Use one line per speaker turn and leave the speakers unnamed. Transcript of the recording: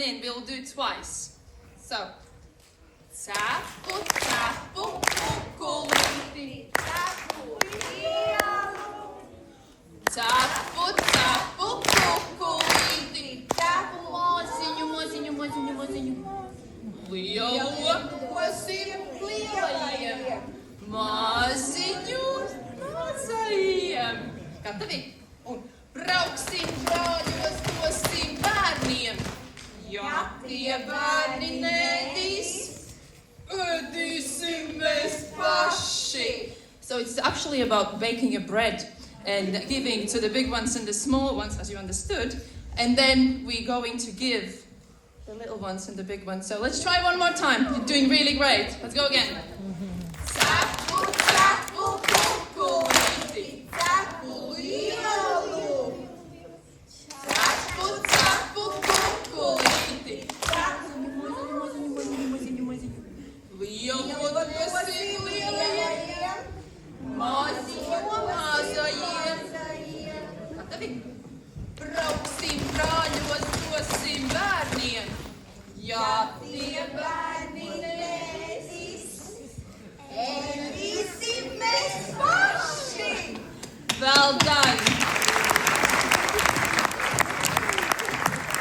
again, we'll do it twice. So, tapu, tapu, kukulīti. Tapu, tapu, kukulīti. Tapu, moziņu, moziņu, moziņu, moziņu. Lielosim, lielajiem. Maziņu, mazajiem. Gatavi? Un brauksim brāļos, dosim bērniem. Ja tie bērni nedīs, ēdīsim mēs paši. So it's actually about baking a bread and giving to the big ones and the small ones, as you understood. And then we're going to give the little ones and the big ones. So let's try one more time. You're doing really great. Let's go again. Tapu, tapu, kukulīti. Tapu, lielu. Tapu, tapu, kukulīti. Tapu, moziņu, moziņu, moziņu, moziņu. Lielu dosim lielajiem. Maziņu mazajiem. Gatavi?